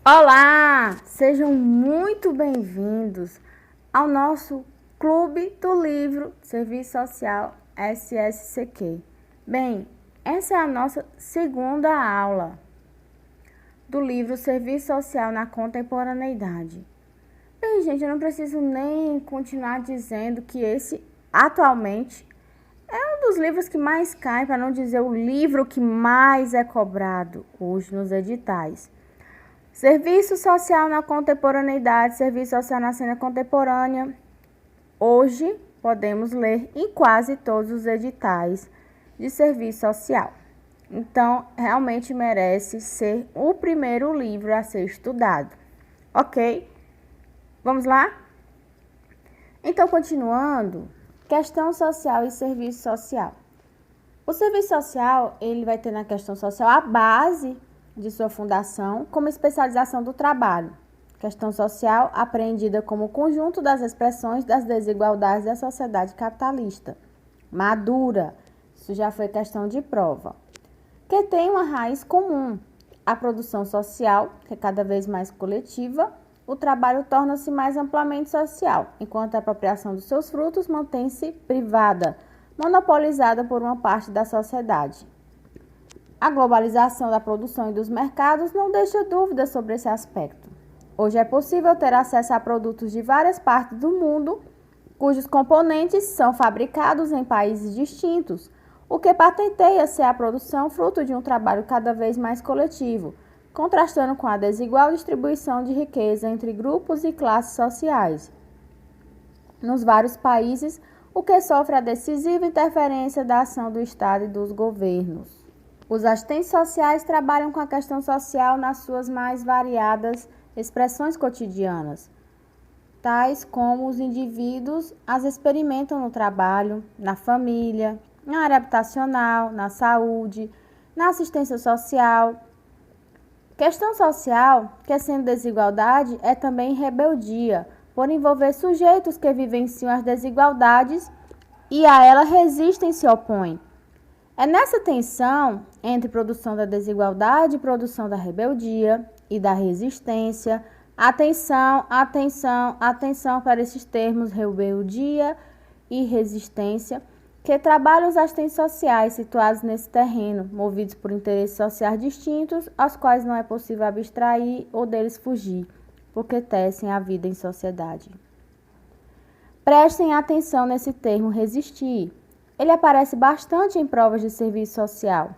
Olá, sejam muito bem-vindos ao nosso Clube do Livro Serviço Social SSCQ. Bem, essa é a nossa segunda aula do livro Serviço Social na Contemporaneidade. Bem, gente, eu não preciso nem continuar dizendo que esse, atualmente, é um dos livros que mais cai, para não dizer o livro que mais é cobrado hoje nos editais. Serviço social na contemporaneidade, serviço social na cena contemporânea. Hoje podemos ler em quase todos os editais de serviço social. Então, realmente merece ser o primeiro livro a ser estudado. Ok? Vamos lá? Então, continuando, questão social e serviço social. O serviço social, ele vai ter na questão social a base de sua fundação como especialização do trabalho. Questão social apreendida como conjunto das expressões das desigualdades da sociedade capitalista. Madura, isso já foi questão de prova. Que tem uma raiz comum, a produção social, que é cada vez mais coletiva, o trabalho torna-se mais amplamente social, enquanto a apropriação dos seus frutos mantém-se privada, monopolizada por uma parte da sociedade. A globalização da produção e dos mercados não deixa dúvidas sobre esse aspecto. Hoje é possível ter acesso a produtos de várias partes do mundo, cujos componentes são fabricados em países distintos, o que patenteia ser a produção fruto de um trabalho cada vez mais coletivo, contrastando com a desigual distribuição de riqueza entre grupos e classes sociais. Nos vários países, o que sofre a decisiva interferência da ação do Estado e dos governos. Os assistentes sociais trabalham com a questão social nas suas mais variadas expressões cotidianas, tais como os indivíduos as experimentam no trabalho, na família, na área habitacional, na saúde, na assistência social. Questão social, que sendo desigualdade, é também rebeldia, por envolver sujeitos que vivenciam as desigualdades e a ela resistem e se opõem. É nessa tensão entre produção da desigualdade e produção da rebeldia e da resistência, atenção para esses termos rebeldia e resistência, que trabalham os assistentes sociais situados nesse terreno, movidos por interesses sociais distintos, aos quais não é possível abstrair ou deles fugir, porque tecem a vida em sociedade. Prestem atenção nesse termo resistir. Ele aparece bastante em provas de serviço social.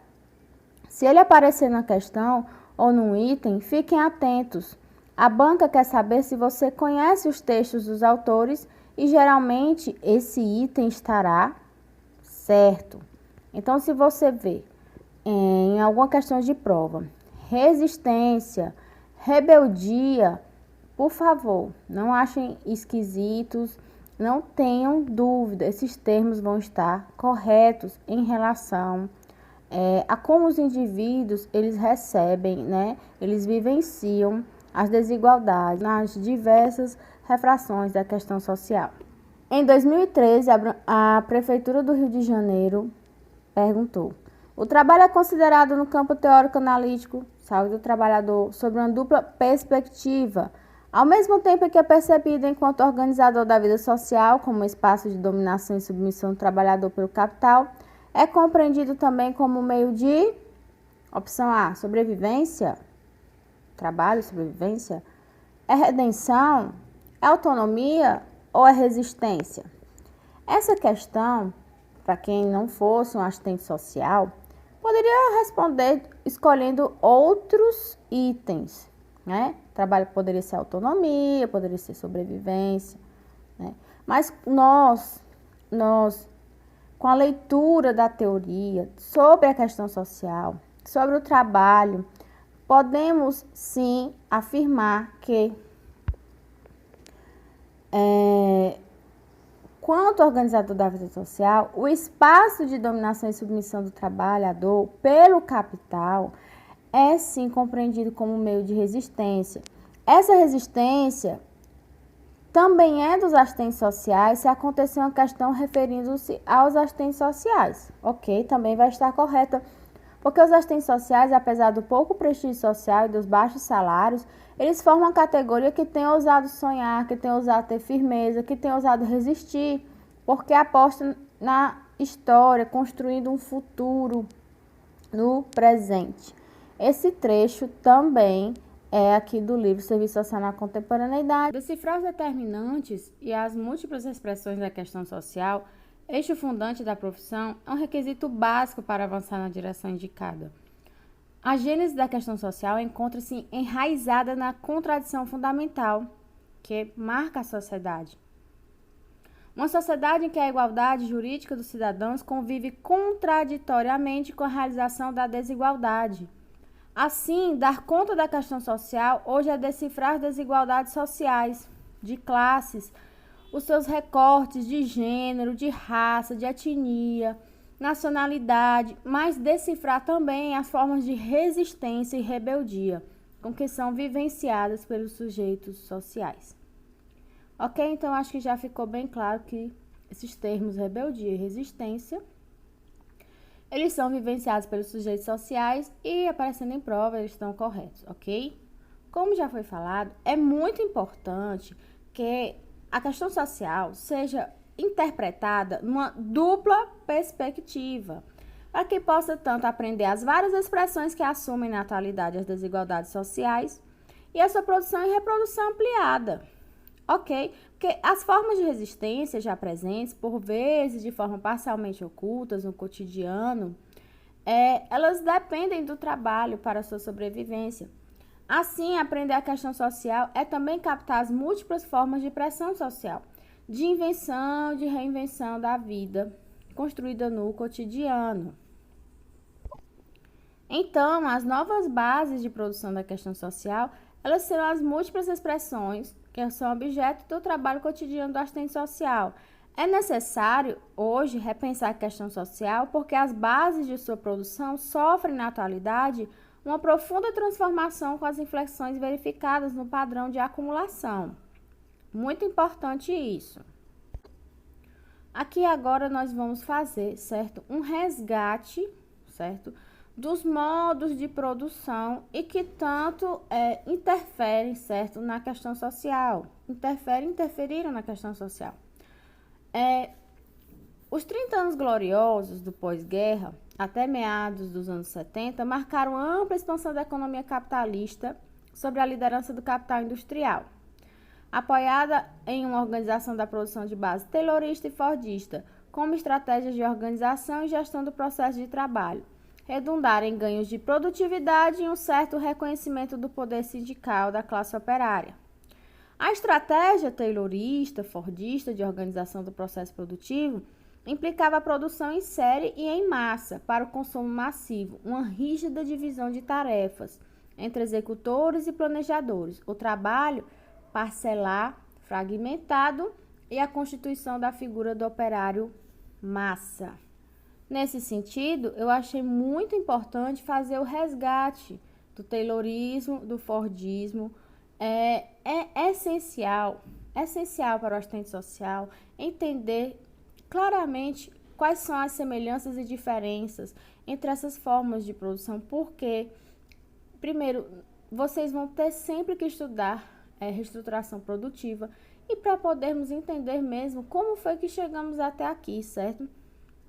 Se ele aparecer na questão ou num item, fiquem atentos. A banca quer saber se você conhece os textos dos autores e geralmente esse item estará certo. Então, se você vê em alguma questão de prova, resistência, rebeldia, por favor, não achem esquisitos. Não tenham dúvida, esses termos vão estar corretos em relação a como os indivíduos eles recebem, eles vivenciam as desigualdades nas diversas refrações da questão social. Em 2013, a Prefeitura do Rio de Janeiro perguntou: o trabalho é considerado no campo teórico-analítico, saúde do trabalhador, sob uma dupla perspectiva, ao mesmo tempo que é percebido enquanto organizador da vida social, como espaço de dominação e submissão do trabalhador pelo capital, é compreendido também como meio de, opção A, sobrevivência, trabalho, sobrevivência, é redenção, é autonomia ou é resistência? Essa questão, para quem não fosse um assistente social, poderia responder escolhendo outros itens, Trabalho poderia ser autonomia, poderia ser sobrevivência, Mas nós, com a leitura da teoria sobre a questão social, sobre o trabalho, podemos sim afirmar que, quanto organizador da vida social, o espaço de dominação e submissão do trabalhador pelo capital é sim compreendido como meio de resistência. Essa resistência também é dos assistentes sociais se acontecer uma questão referindo-se aos assistentes sociais. Ok, também vai estar correta Porque os assistentes sociais, apesar do pouco prestígio social e dos baixos salários, eles formam uma categoria que tem ousado sonhar, que tem ousado ter firmeza, que tem ousado resistir, porque aposta na história, construindo um futuro no presente. Esse trecho também é aqui do livro Serviço Social na Contemporaneidade. Decifrar os determinantes e as múltiplas expressões da questão social, eixo fundante da profissão, é um requisito básico para avançar na direção indicada. A gênese da questão social encontra-se enraizada na contradição fundamental que marca a sociedade. Uma sociedade em que a igualdade jurídica dos cidadãos convive contraditoriamente com a realização da desigualdade. Assim, dar conta da questão social hoje é decifrar as desigualdades sociais, de classes, os seus recortes de gênero, de raça, de etnia, nacionalidade, mas decifrar também as formas de resistência e rebeldia com que são vivenciadas pelos sujeitos sociais. Ok? Então, acho que já ficou bem claro que esses termos rebeldia e resistência, eles são vivenciados pelos sujeitos sociais e, aparecendo em prova, eles estão corretos, ok? Como já foi falado, é muito importante que a questão social seja interpretada numa dupla perspectiva, para que possa tanto aprender as várias expressões que assumem na atualidade as desigualdades sociais e a sua produção e reprodução ampliada. Ok? Porque as formas de resistência já presentes, por vezes de forma parcialmente ocultas no cotidiano, elas dependem do trabalho para a sua sobrevivência. Assim, aprender a questão social é também captar as múltiplas formas de pressão social, de invenção, de reinvenção da vida construída no cotidiano. Então, as novas bases de produção da questão social, elas serão as múltiplas expressões que são objeto do trabalho cotidiano do assistente social. É necessário, hoje, repensar a questão social porque as bases de sua produção sofrem, na atualidade, uma profunda transformação com as inflexões verificadas no padrão de acumulação. Muito importante isso. Aqui agora nós vamos fazer, certo, um resgate, certo, dos modos de produção e que tanto interferem, certo, na questão social. Interferiram na questão social. Os 30 anos gloriosos do pós-guerra, até meados dos anos 70, marcaram a ampla expansão da economia capitalista sob a liderança do capital industrial, apoiada em uma organização da produção de base taylorista e fordista, como estratégias de organização e gestão do processo de trabalho, redundar em ganhos de produtividade e um certo reconhecimento do poder sindical da classe operária. A estratégia taylorista, fordista de organização do processo produtivo implicava a produção em série e em massa para o consumo massivo, uma rígida divisão de tarefas entre executores e planejadores, o trabalho parcelar, fragmentado e a constituição da figura do operário massa. Nesse sentido, eu achei muito importante fazer o resgate do taylorismo, do fordismo. É essencial para o assistente social entender claramente quais são as semelhanças e diferenças entre essas formas de produção, porque, primeiro, vocês vão ter sempre que estudar reestruturação produtiva e para podermos entender mesmo como foi que chegamos até aqui, certo?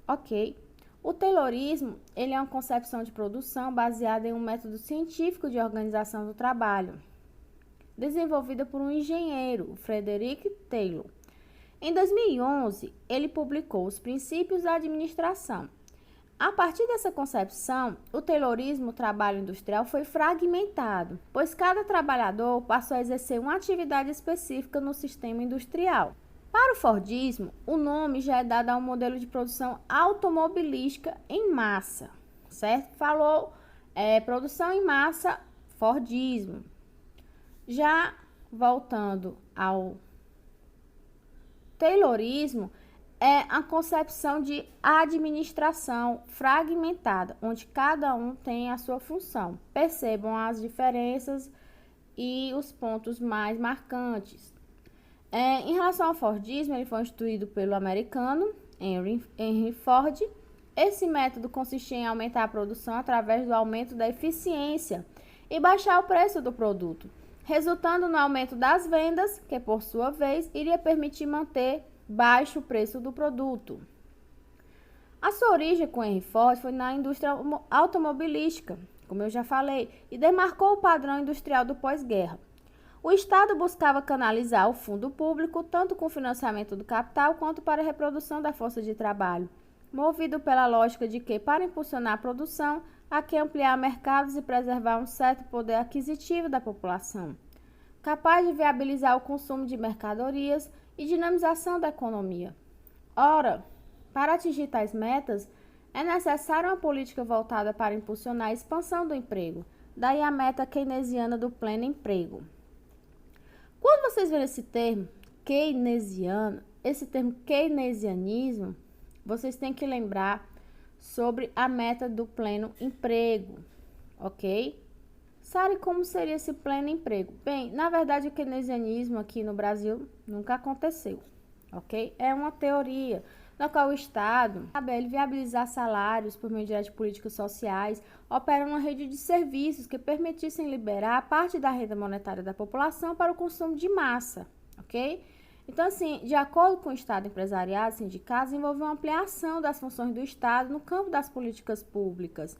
Ok. O taylorismo, ele é uma concepção de produção baseada em um método científico de organização do trabalho, desenvolvida por um engenheiro, Frederick Taylor. Em 2011, ele publicou Os Princípios da Administração. A partir dessa concepção, o taylorismo, o trabalho industrial, foi fragmentado, pois cada trabalhador passou a exercer uma atividade específica no sistema industrial. Para o fordismo, o nome já é dado a um modelo de produção automobilística em massa, certo? Falou produção em massa, fordismo. Já voltando ao taylorismo, é a concepção de administração fragmentada, onde cada um tem a sua função. Percebam as diferenças e os pontos mais marcantes. Em relação ao fordismo, ele foi instituído pelo americano Henry Ford Esse método consistia em aumentar a produção através do aumento da eficiência e baixar o preço do produto, resultando no aumento das vendas, que por sua vez iria permitir manter baixo o preço do produto. A sua origem com Henry Ford foi na indústria automobilística, como eu já falei, e demarcou o padrão industrial do pós-guerra. O Estado buscava canalizar o fundo público tanto com o financiamento do capital quanto para a reprodução da força de trabalho, movido pela lógica de que, para impulsionar a produção, há que ampliar mercados e preservar um certo poder aquisitivo da população, capaz de viabilizar o consumo de mercadorias e dinamização da economia. Ora, para atingir tais metas, é necessária uma política voltada para impulsionar a expansão do emprego, daí a meta keynesiana do pleno emprego. Quando vocês verem esse termo keynesiano, esse termo keynesianismo, vocês têm que lembrar sobre a meta do pleno emprego, ok? Sabe como seria esse pleno emprego? Bem, na verdade o keynesianismo aqui no Brasil nunca aconteceu, ok? É uma teoria no qual o Estado sabe viabilizar salários por meio de políticas sociais, opera uma rede de serviços que permitissem liberar parte da renda monetária da população para o consumo de massa, ok? Então, assim, de acordo com o Estado empresariado e sindicatos, envolveu uma ampliação das funções do Estado no campo das políticas públicas.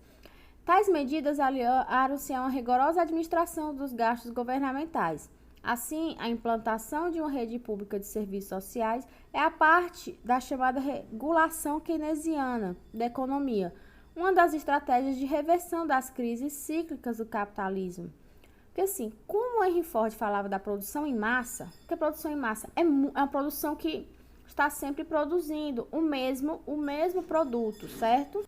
Tais medidas aliaram-se a uma rigorosa administração dos gastos governamentais. Assim, a implantação de uma rede pública de serviços sociais é a parte da chamada regulação keynesiana da economia, uma das estratégias de reversão das crises cíclicas do capitalismo. Porque assim, como o Henry Ford falava da produção em massa, porque a produção em massa é uma produção que está sempre produzindo o mesmo produto, certo?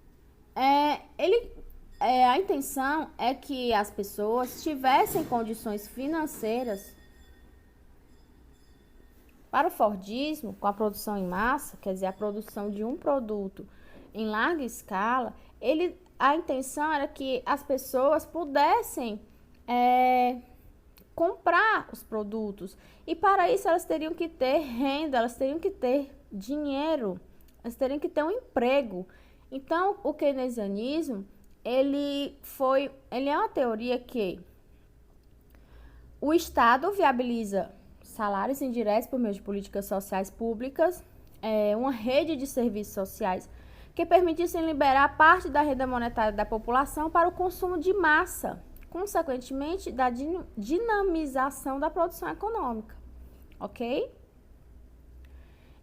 A intenção é que as pessoas tivessem condições financeiras. Para o Fordismo, com a produção em massa, quer dizer, a produção de um produto em larga escala, a intenção era que as pessoas pudessem comprar os produtos. E para isso elas teriam que ter renda, elas teriam que ter dinheiro, elas teriam que ter um emprego. Então, o keynesianismo, ele é uma teoria que o Estado viabiliza salários indiretos por meio de políticas sociais públicas, uma rede de serviços sociais que permitissem liberar parte da renda monetária da população para o consumo de massa, consequentemente da dinamização da produção econômica, ok?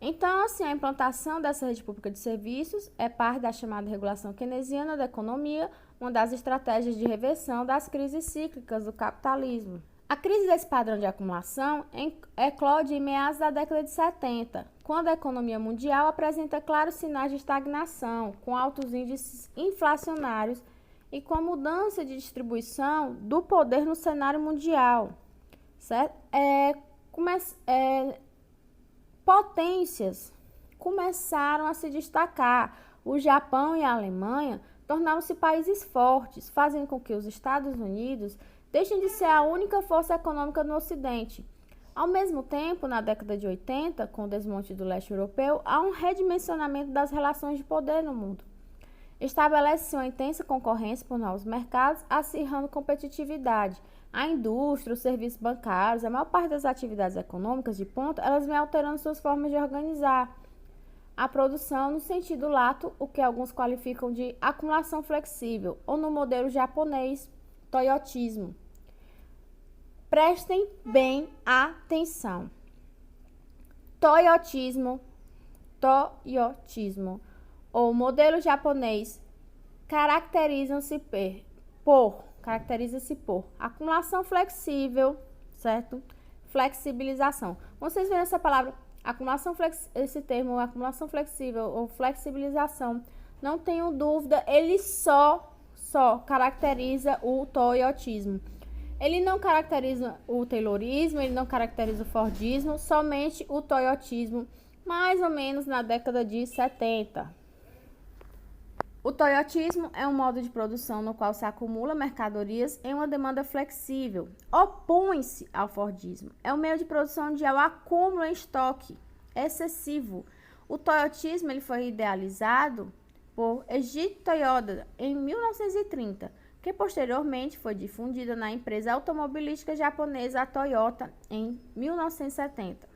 Então, assim, a implantação dessa rede pública de serviços é parte da chamada regulação keynesiana da economia, uma das estratégias de reversão das crises cíclicas do capitalismo. A crise desse padrão de acumulação eclode em meados da década de 70, quando a economia mundial apresenta claros sinais de estagnação, com altos índices inflacionários e com a mudança de distribuição do poder no cenário mundial, certo? Potências começaram a se destacar. O Japão e a Alemanha tornaram-se países fortes, fazendo com que os Estados Unidos deixem de ser a única força econômica no Ocidente. Ao mesmo tempo, na década de 80, com o desmonte do leste europeu, há um redimensionamento das relações de poder no mundo. Estabelece-se uma intensa concorrência por novos mercados, acirrando competitividade. A indústria, os serviços bancários, a maior parte das atividades econômicas de ponta, elas vêm alterando suas formas de organizar a produção no sentido lato, o que alguns qualificam de acumulação flexível, ou no modelo japonês, toyotismo. Prestem bem atenção. Toyotismo, ou modelo japonês, caracteriza-se por acumulação flexível, certo? Flexibilização. Vocês veem essa palavra, esse termo, acumulação flexível ou flexibilização, não tenho dúvida, ele só caracteriza o toyotismo. Ele não caracteriza o taylorismo, ele não caracteriza o fordismo, somente o toyotismo, mais ou menos na década de 70. O toyotismo é um modo de produção no qual se acumula mercadorias em uma demanda flexível. Opõe-se ao fordismo. É um meio de produção onde há o acúmulo em estoque excessivo. O toyotismo ele foi idealizado por Eiji Toyoda em 1930, que posteriormente foi difundida na empresa automobilística japonesa a Toyota em 1970.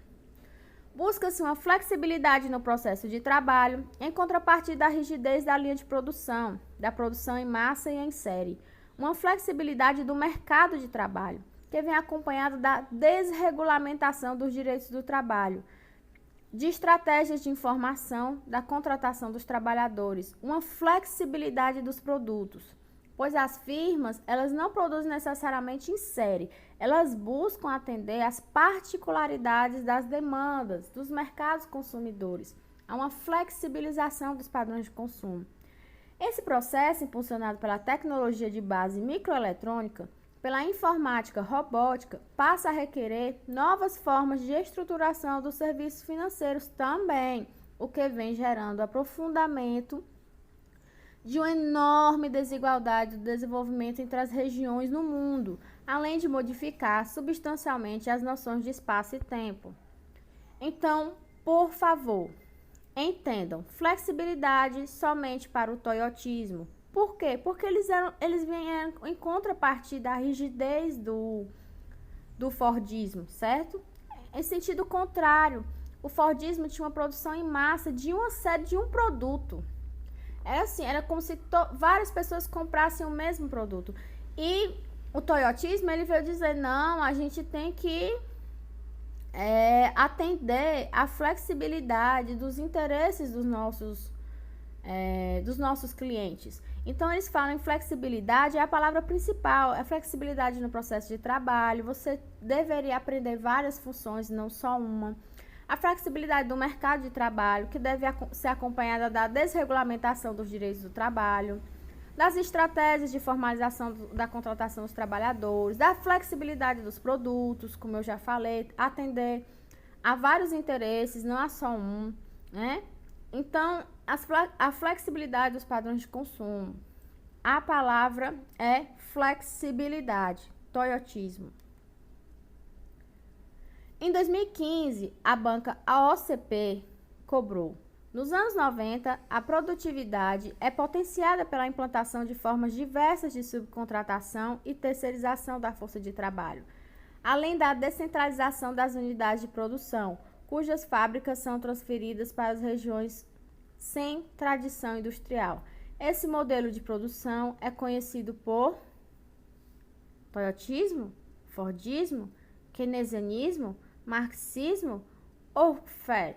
Busca-se uma flexibilidade no processo de trabalho, em contrapartida da rigidez da linha de produção, da produção em massa e em série. Uma flexibilidade do mercado de trabalho, que vem acompanhada da desregulamentação dos direitos do trabalho, de estratégias de informação, da contratação dos trabalhadores, uma flexibilidade dos produtos, pois as firmas, elas não produzem necessariamente em série, elas buscam atender às particularidades das demandas dos mercados consumidores, a uma flexibilização dos padrões de consumo. Esse processo, impulsionado pela tecnologia de base microeletrônica, pela informática robótica, passa a requerer novas formas de estruturação dos serviços financeiros também, o que vem gerando aprofundamento de uma enorme desigualdade do desenvolvimento entre as regiões no mundo, além de modificar substancialmente as noções de espaço e tempo. Então, por favor, entendam, flexibilidade somente para o toyotismo. Por quê? Porque eles vieram em contrapartida da rigidez do fordismo, certo? Em sentido contrário, o fordismo tinha uma produção em massa de uma série de um produto. Era assim, era como se várias pessoas comprassem o mesmo produto. E o toyotismo, ele veio dizer, não, a gente tem que atender à flexibilidade dos interesses dos nossos clientes. Então, eles falam em flexibilidade, é a palavra principal, é flexibilidade no processo de trabalho, você deveria aprender várias funções, não só uma. A flexibilidade do mercado de trabalho, que deve ser acompanhada da desregulamentação dos direitos do trabalho, das estratégias de formalização da contratação dos trabalhadores, da flexibilidade dos produtos, como eu já falei, atender a vários interesses, não há só um, né? Então, a flexibilidade dos padrões de consumo. A palavra é flexibilidade, toyotismo. Em 2015, a banca AOCP cobrou. Nos anos 90, a produtividade é potenciada pela implantação de formas diversas de subcontratação e terceirização da força de trabalho, além da descentralização das unidades de produção, cujas fábricas são transferidas para as regiões sem tradição industrial. Esse modelo de produção é conhecido por toyotismo, fordismo, keynesianismo, marxismo ou FAIR.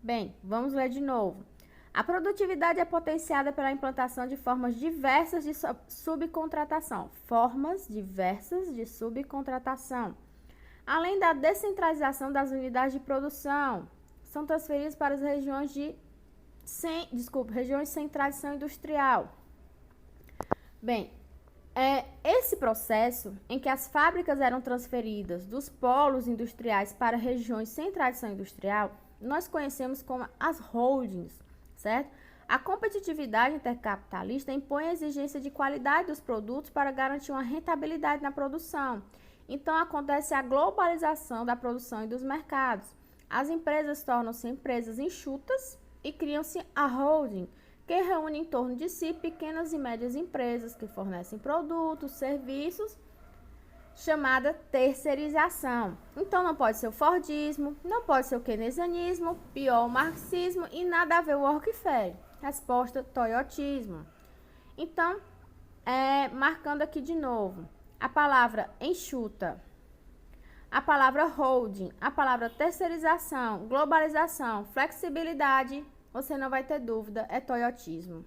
Bem, vamos ler de novo. A produtividade é potenciada pela implantação de formas diversas de subcontratação. Formas diversas de subcontratação. Além da descentralização das unidades de produção, são transferidas para as regiões sem tradição industrial. Bem, esse processo em que as fábricas eram transferidas dos polos industriais para regiões sem tradição industrial, nós conhecemos como as holdings, certo? A competitividade intercapitalista impõe a exigência de qualidade dos produtos para garantir uma rentabilidade na produção. Então, acontece a globalização da produção e dos mercados. As empresas tornam-se empresas enxutas e criam-se a holding, que reúne em torno de si pequenas e médias empresas que fornecem produtos, serviços, chamada terceirização. Então, não pode ser o fordismo, não pode ser o keynesianismo, pior o marxismo e nada a ver o workfare. Resposta, toyotismo. Então, marcando aqui de novo, a palavra enxuta, a palavra holding, a palavra terceirização, globalização, flexibilidade, você não vai ter dúvida, é toyotismo.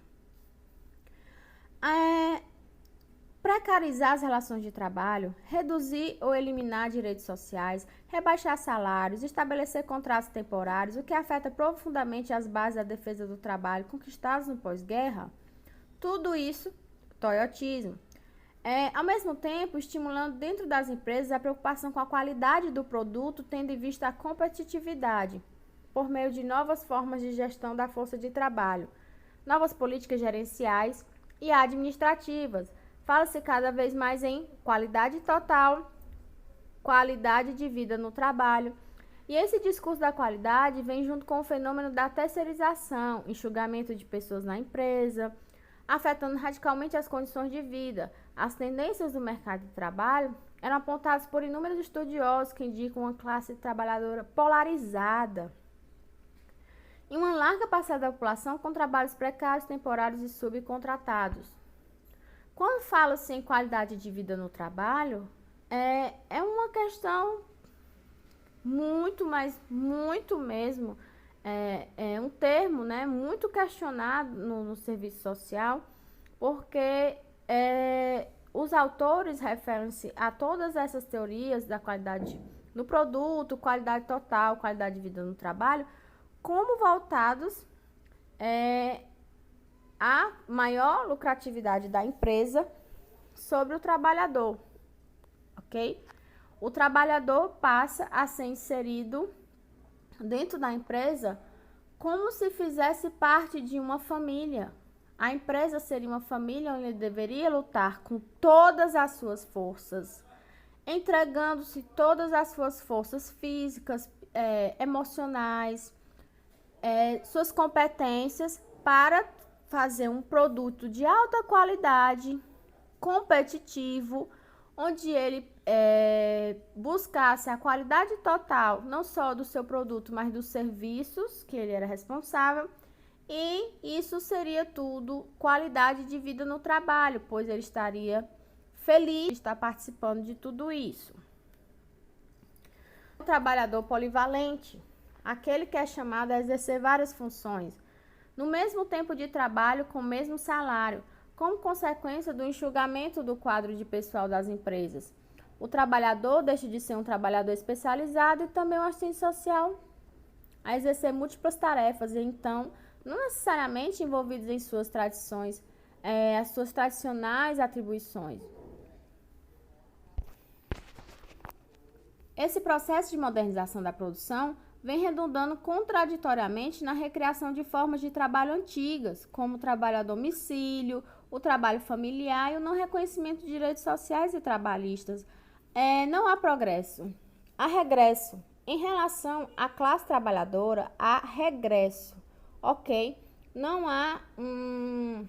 Precarizar as relações de trabalho, reduzir ou eliminar direitos sociais, rebaixar salários, estabelecer contratos temporários, o que afeta profundamente as bases da defesa do trabalho conquistadas no pós-guerra, tudo isso, toyotismo. Ao mesmo tempo, estimulando dentro das empresas a preocupação com a qualidade do produto, tendo em vista a competitividade, por meio de novas formas de gestão da força de trabalho, novas políticas gerenciais e administrativas. Fala-se cada vez mais em qualidade total, qualidade de vida no trabalho, E esse discurso da qualidade vem junto com o fenômeno da terceirização, enxugamento de pessoas na empresa, afetando radicalmente as condições de vida. As tendências do mercado de trabalho eram apontadas por inúmeros estudiosos que indicam uma classe trabalhadora polarizada e uma larga parcela da população com trabalhos precários, temporários e subcontratados. Quando fala-se em qualidade de vida no trabalho, é uma questão muito, mas muito mesmo, é um termo, né, muito questionado no serviço social, porque os autores referem-se a todas essas teorias da qualidade no produto, qualidade total, qualidade de vida no trabalho, como voltados à maior lucratividade da empresa sobre o trabalhador, ok? O trabalhador passa a ser inserido dentro da empresa como se fizesse parte de uma família. A empresa seria uma família onde ele deveria lutar com todas as suas forças, entregando-se todas as suas forças físicas, emocionais, suas competências para fazer um produto de alta qualidade, competitivo, onde ele buscasse a qualidade total, não só do seu produto, mas dos serviços que ele era responsável. E isso seria tudo qualidade de vida no trabalho, pois ele estaria feliz de estar participando de tudo isso. O trabalhador polivalente, aquele que é chamado a exercer várias funções, no mesmo tempo de trabalho com o mesmo salário, como consequência do enxugamento do quadro de pessoal das empresas. O trabalhador deixa de ser um trabalhador especializado e também um assistente social a exercer múltiplas tarefas e então não necessariamente envolvidos em suas tradições, as suas tradicionais atribuições. Esse processo de modernização da produção vem redundando contraditoriamente na recriação de formas de trabalho antigas, como o trabalho a domicílio, o trabalho familiar e o não reconhecimento de direitos sociais e trabalhistas. Não há progresso, há regresso. Em relação à classe trabalhadora, há regresso, ok? Não há um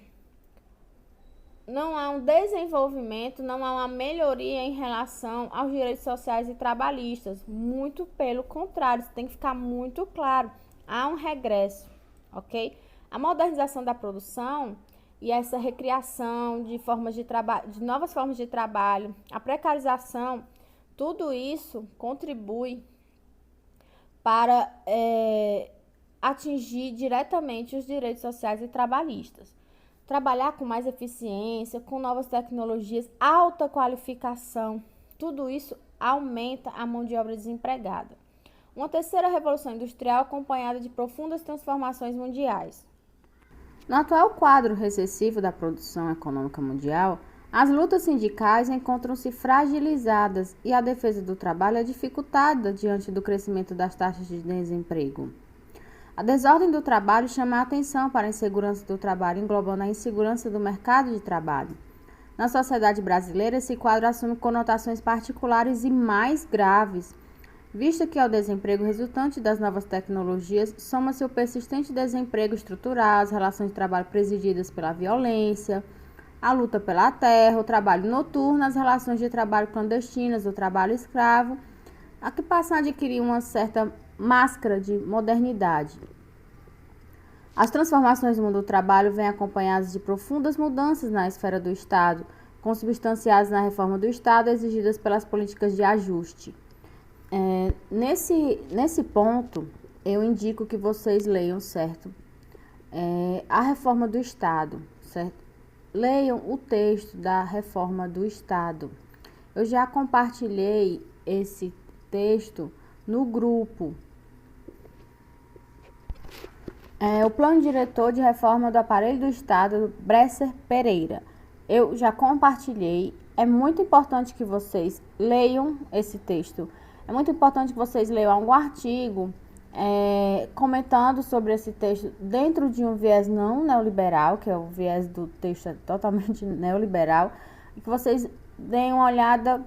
desenvolvimento, não há uma melhoria em relação aos direitos sociais e trabalhistas. Muito pelo contrário, isso tem que ficar muito claro. Há um regresso, ok? A modernização da produção e essa recriação de formas de trabalho, de novas formas de trabalho, a precarização, tudo isso contribui para atingir diretamente os direitos sociais e trabalhistas. Trabalhar com mais eficiência, com novas tecnologias, alta qualificação, tudo isso aumenta a mão de obra desempregada. Uma terceira revolução industrial acompanhada de profundas transformações mundiais. No atual quadro recessivo da produção econômica mundial, as lutas sindicais encontram-se fragilizadas e a defesa do trabalho é dificultada diante do crescimento das taxas de desemprego. A desordem do trabalho chama a atenção para a insegurança do trabalho, englobando a insegurança do mercado de trabalho. Na sociedade brasileira, esse quadro assume conotações particulares e mais graves, visto que ao desemprego resultante das novas tecnologias soma-se o persistente desemprego estrutural, as relações de trabalho presididas pela violência, a luta pela terra, o trabalho noturno, as relações de trabalho clandestinas, o trabalho escravo, a que passam a adquirir uma certa máscara de modernidade. As transformações no mundo do trabalho vêm acompanhadas de profundas mudanças na esfera do Estado, consubstanciadas na reforma do Estado exigidas pelas políticas de ajuste. Nesse ponto, eu indico que vocês leiam, certo? A reforma do Estado, certo? Leiam o texto da reforma do Estado. Eu já compartilhei esse texto no grupo. O Plano Diretor de Reforma do Aparelho do Estado, Bresser Pereira. Eu já compartilhei. É muito importante que vocês leiam esse texto. É muito importante que vocês leiam algum artigo comentando sobre esse texto dentro de um viés não neoliberal, que é o viés do texto totalmente neoliberal, e que vocês deem uma olhada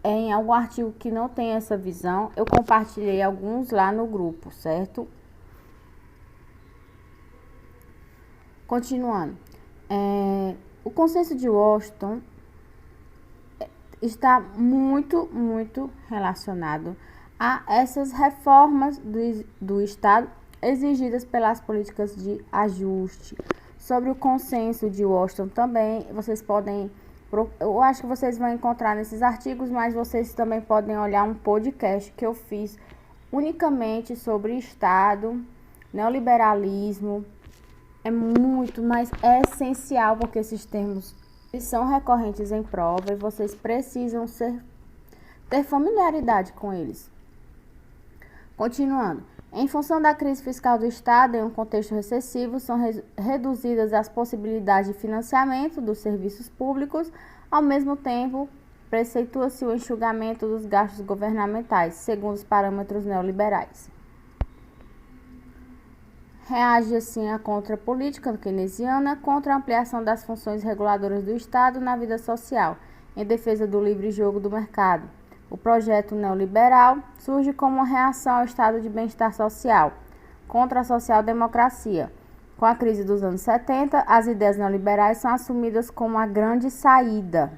em algum artigo que não tem essa visão, eu compartilhei alguns lá no grupo, certo? Continuando. O consenso de Washington está muito relacionado a essas reformas do Estado exigidas pelas políticas de ajuste. Sobre o consenso de Washington também, vocês podem, eu acho que vocês vão encontrar nesses artigos, mas vocês também podem olhar um podcast que eu fiz unicamente sobre Estado, neoliberalismo. É muito, mas é essencial, porque esses termos são recorrentes em prova e vocês precisam ter familiaridade com eles. Continuando. Em função da crise fiscal do Estado, em um contexto recessivo, são reduzidas as possibilidades de financiamento dos serviços públicos, ao mesmo tempo, preceitua-se o enxugamento dos gastos governamentais, segundo os parâmetros neoliberais. Reage assim à contrapolítica keynesiana contra a ampliação das funções reguladoras do Estado na vida social, em defesa do livre jogo do mercado. O projeto neoliberal surge como uma reação ao estado de bem-estar social, contra a social-democracia. Com a crise dos anos 70, as ideias neoliberais são assumidas como a grande saída,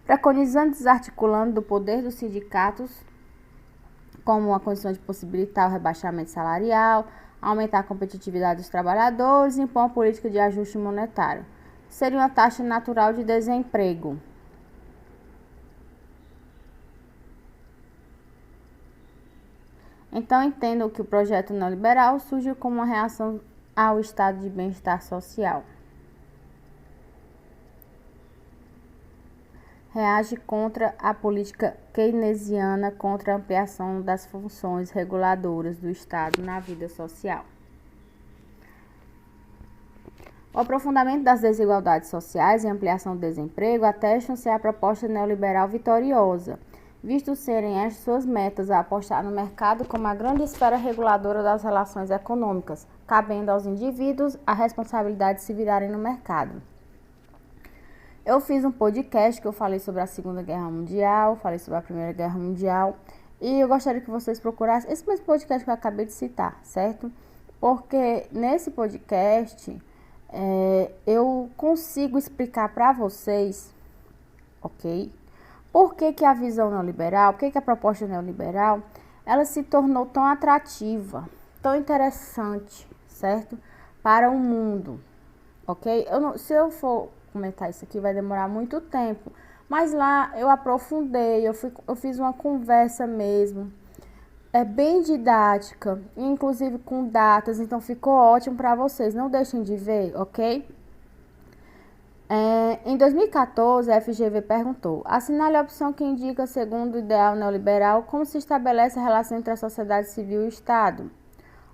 preconizando e desarticulando do poder dos sindicatos como uma condição de possibilitar o rebaixamento salarial, aumentar a competitividade dos trabalhadores e impor uma política de ajuste monetário. Seria uma taxa natural de desemprego. Então, entendam que o projeto neoliberal surge como uma reação ao estado de bem-estar social. Reage contra a política keynesiana, contra a ampliação das funções reguladoras do Estado na vida social. O aprofundamento das desigualdades sociais e a ampliação do desemprego atestam ser a proposta neoliberal vitoriosa, visto serem estas suas metas a apostar no mercado como a grande esfera reguladora das relações econômicas, cabendo aos indivíduos a responsabilidade de se virarem no mercado. Eu fiz um podcast que eu falei sobre a Segunda Guerra Mundial, falei sobre a Primeira Guerra Mundial, e eu gostaria que vocês procurassem esse mesmo podcast que eu acabei de citar, certo? Porque nesse podcast eu consigo explicar para vocês, ok? Por que a visão neoliberal, por que a proposta neoliberal, ela se tornou tão atrativa, tão interessante, certo? Para o mundo, ok? Se eu for comentar isso aqui, vai demorar muito tempo, mas lá eu aprofundei, eu fiz uma conversa mesmo, bem didática, inclusive com datas, então ficou ótimo para vocês, não deixem de ver, ok? Em 2014, a FGV perguntou: assinale a opção que indica, segundo o ideal neoliberal, como se estabelece a relação entre a sociedade civil e o Estado.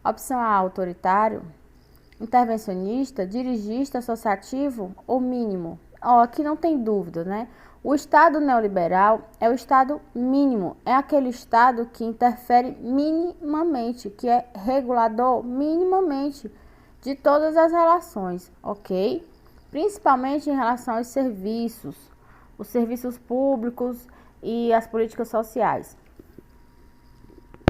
Opção A, autoritário, intervencionista, dirigista, associativo ou mínimo? Aqui não tem dúvida, né? O Estado neoliberal é o Estado mínimo, é aquele Estado que interfere minimamente, que é regulador minimamente de todas as relações, ok? Principalmente em relação aos serviços, os serviços públicos e as políticas sociais.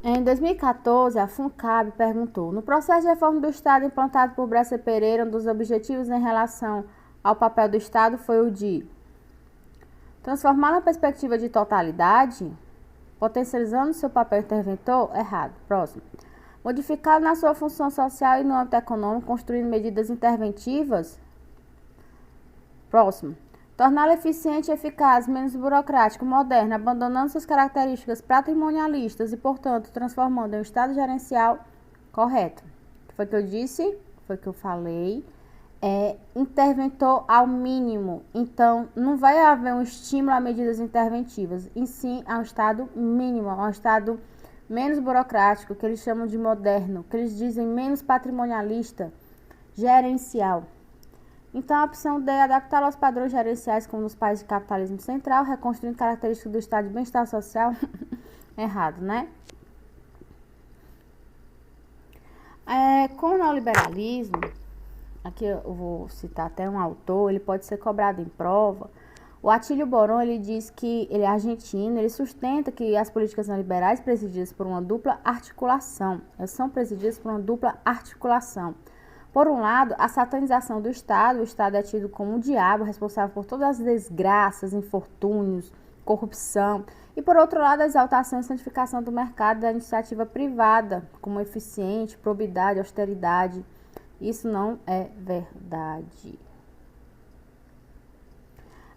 Em 2014, a FUNCAB perguntou: no processo de reforma do Estado implantado por Bresser Pereira, um dos objetivos em relação ao papel do Estado foi o de transformar na perspectiva de totalidade, potencializando seu papel interventor? Errado. Próximo. Modificado na sua função social e no âmbito econômico, construindo medidas interventivas? Próximo. Torná-lo eficiente, eficaz, menos burocrático, moderno, abandonando suas características patrimonialistas e, portanto, transformando em um Estado gerencial correto. Foi o que eu disse, foi o que eu falei. Interventor ao mínimo. Então, não vai haver um estímulo a medidas interventivas, e sim a um Estado mínimo, a um Estado menos burocrático, que eles chamam de moderno, que eles dizem menos patrimonialista, gerencial. Então, a opção D é adaptá-lo aos padrões gerenciais como nos países de capitalismo central, reconstruindo características do estado de bem-estar social. Errado, né? Com o neoliberalismo, aqui eu vou citar até um autor, ele pode ser cobrado em prova. O Atílio Boron, ele diz que ele é argentino, ele sustenta que as políticas neoliberais presididas por uma dupla articulação, elas são presididas por uma dupla articulação. Por um lado, a satanização do Estado, o Estado é tido como o diabo, responsável por todas as desgraças, infortúnios, corrupção, e por outro lado, a exaltação e santificação do mercado da iniciativa privada, como eficiente, probidade, austeridade. Isso não é verdade.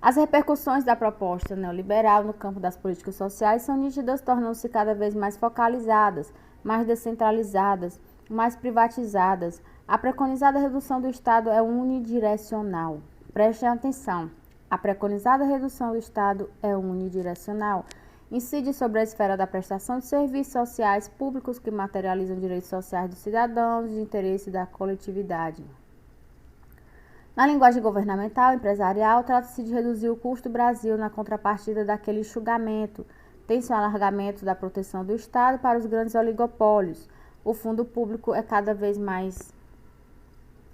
As repercussões da proposta neoliberal no campo das políticas sociais são nítidas, tornando-se cada vez mais focalizadas, mais descentralizadas, mais privatizadas. A preconizada redução do Estado é unidirecional. Prestem atenção. A preconizada redução do Estado é unidirecional. Incide sobre a esfera da prestação de serviços sociais públicos que materializam direitos sociais dos cidadãos de interesse da coletividade. Na linguagem governamental e empresarial, trata-se de reduzir o custo do Brasil na contrapartida daquele enxugamento. Tem-se um alargamento da proteção do Estado para os grandes oligopólios. O fundo público é cada vez mais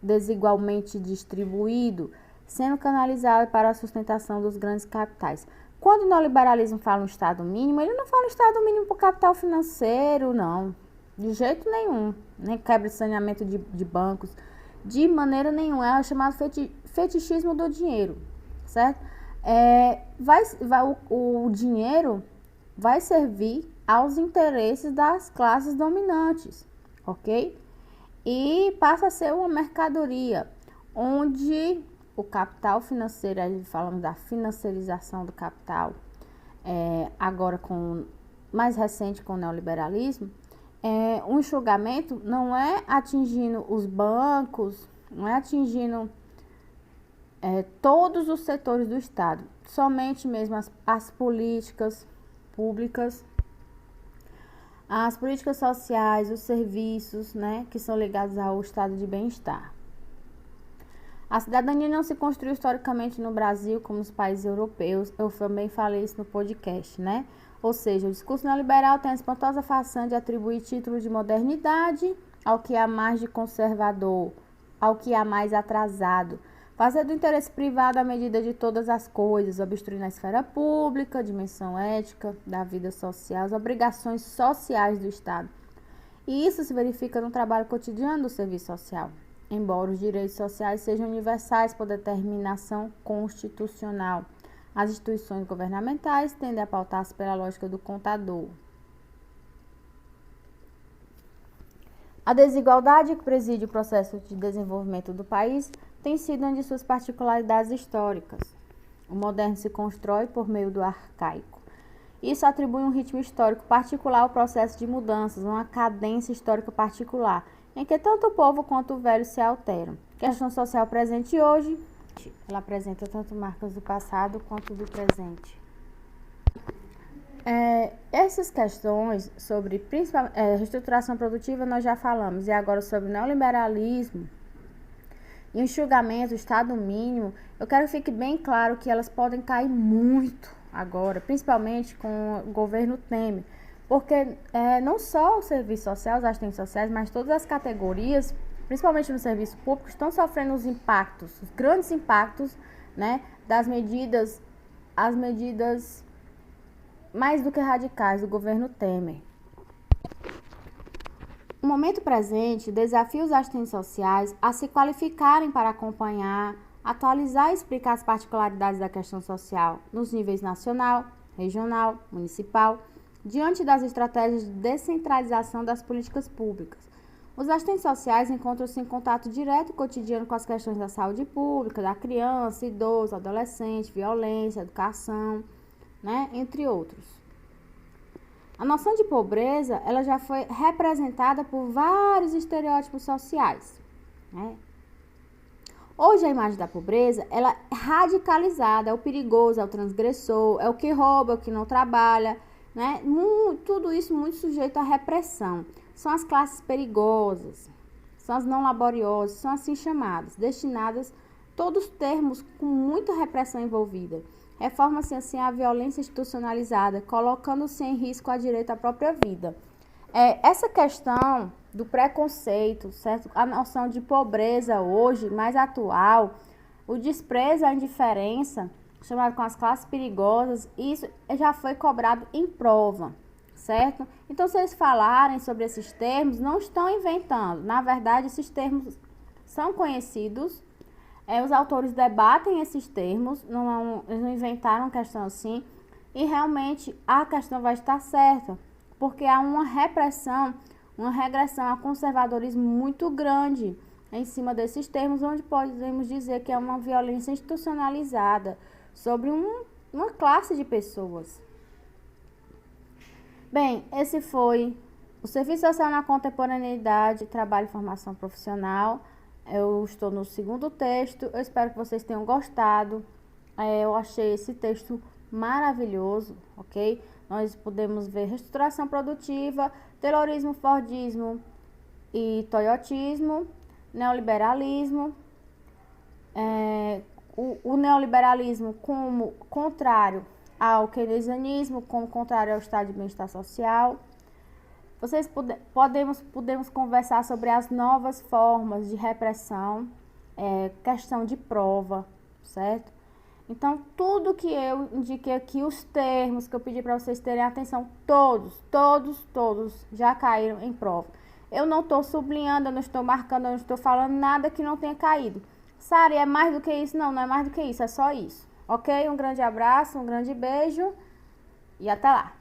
desigualmente distribuído, sendo canalizado para a sustentação dos grandes capitais. Quando o neoliberalismo fala um Estado mínimo, ele não fala um Estado mínimo para o capital financeiro, não. De jeito nenhum. Nem quebra de saneamento de bancos. De maneira nenhuma, é o chamado fetichismo do dinheiro, certo? O dinheiro vai servir aos interesses das classes dominantes, ok? E passa a ser uma mercadoria, onde o capital financeiro, aí falamos da financiarização do capital, agora mais recente com o neoliberalismo, o enxugamento não é atingindo os bancos, não é atingindo todos os setores do Estado, somente mesmo as políticas públicas, as políticas sociais, os serviços, né, que são ligados ao estado de bem-estar. A cidadania não se construiu historicamente no Brasil como nos países europeus, eu também falei isso no podcast, né? Ou seja, o discurso neoliberal tem a espantosa façanha de atribuir títulos de modernidade ao que há mais de conservador, ao que há mais atrasado, fazer do interesse privado a medida de todas as coisas, obstruindo a esfera pública, a dimensão ética da vida social, as obrigações sociais do Estado. E isso se verifica no trabalho cotidiano do serviço social, embora os direitos sociais sejam universais por determinação constitucional. As instituições governamentais tendem a pautar-se pela lógica do contador. A desigualdade que preside o processo de desenvolvimento do país tem sido uma de suas particularidades históricas. O moderno se constrói por meio do arcaico. Isso atribui um ritmo histórico particular ao processo de mudanças, uma cadência histórica particular, em que tanto o povo quanto o velho se alteram. A questão social presente hoje, ela apresenta tanto marcas do passado quanto do presente. Essas questões sobre reestruturação produtiva nós já falamos, e agora sobre neoliberalismo e enxugamento, Estado mínimo, eu quero que fique bem claro que elas podem cair muito agora, principalmente com o governo Temer, porque não só o serviço social, os assistentes sociais, mas todas as categorias, principalmente no serviço público, estão sofrendo os impactos, os grandes impactos, né, das medidas, as medidas mais do que radicais do governo Temer. No momento presente, desafia os assistentes sociais a se qualificarem para acompanhar, atualizar e explicar as particularidades da questão social nos níveis nacional, regional, municipal, diante das estratégias de descentralização das políticas públicas. Os assistentes sociais encontram-se em contato direto e cotidiano com as questões da saúde pública, da criança, idoso, adolescente, violência, educação, né, entre outros. A noção de pobreza, ela já foi representada por vários estereótipos sociais, né? Hoje a imagem da pobreza, ela é radicalizada, é o perigoso, é o transgressor, é o que rouba, é o que não trabalha, né? Tudo isso muito sujeito à repressão. São as classes perigosas, são as não laboriosas, são assim chamadas, destinadas, todos termos com muita repressão envolvida. Reforma-se assim a violência institucionalizada, colocando-se em risco a direito à própria vida. Essa questão do preconceito, certo? A noção de pobreza hoje, mais atual, o desprezo, a indiferença, chamado com as classes perigosas, isso já foi cobrado em prova, certo? Então, se eles falarem sobre esses termos, não estão inventando. Na verdade, esses termos são conhecidos, os autores debatem esses termos, eles não inventaram questão assim, e realmente a questão vai estar certa, porque há uma repressão, uma regressão a conservadorismo muito grande em cima desses termos, onde podemos dizer que é uma violência institucionalizada sobre uma classe de pessoas. Bem, esse foi o Serviço Social na Contemporaneidade, Trabalho e Formação Profissional. Eu estou no segundo texto, eu espero que vocês tenham gostado. Eu achei esse texto maravilhoso, ok? Nós podemos ver reestruturação produtiva, taylorismo, fordismo e toyotismo, neoliberalismo, o neoliberalismo como contrário ao keynesianismo, como contrário ao estado de bem-estar social. Podemos conversar sobre as novas formas de repressão, questão de prova, certo? Então, tudo que eu indiquei aqui, os termos que eu pedi para vocês terem atenção, todos já caíram em prova. Eu não estou sublinhando, eu não estou marcando, eu não estou falando nada que não tenha caído. Sara, é mais do que isso? Não, não é mais do que isso, é só isso. Ok? Um grande abraço, um grande beijo e até lá.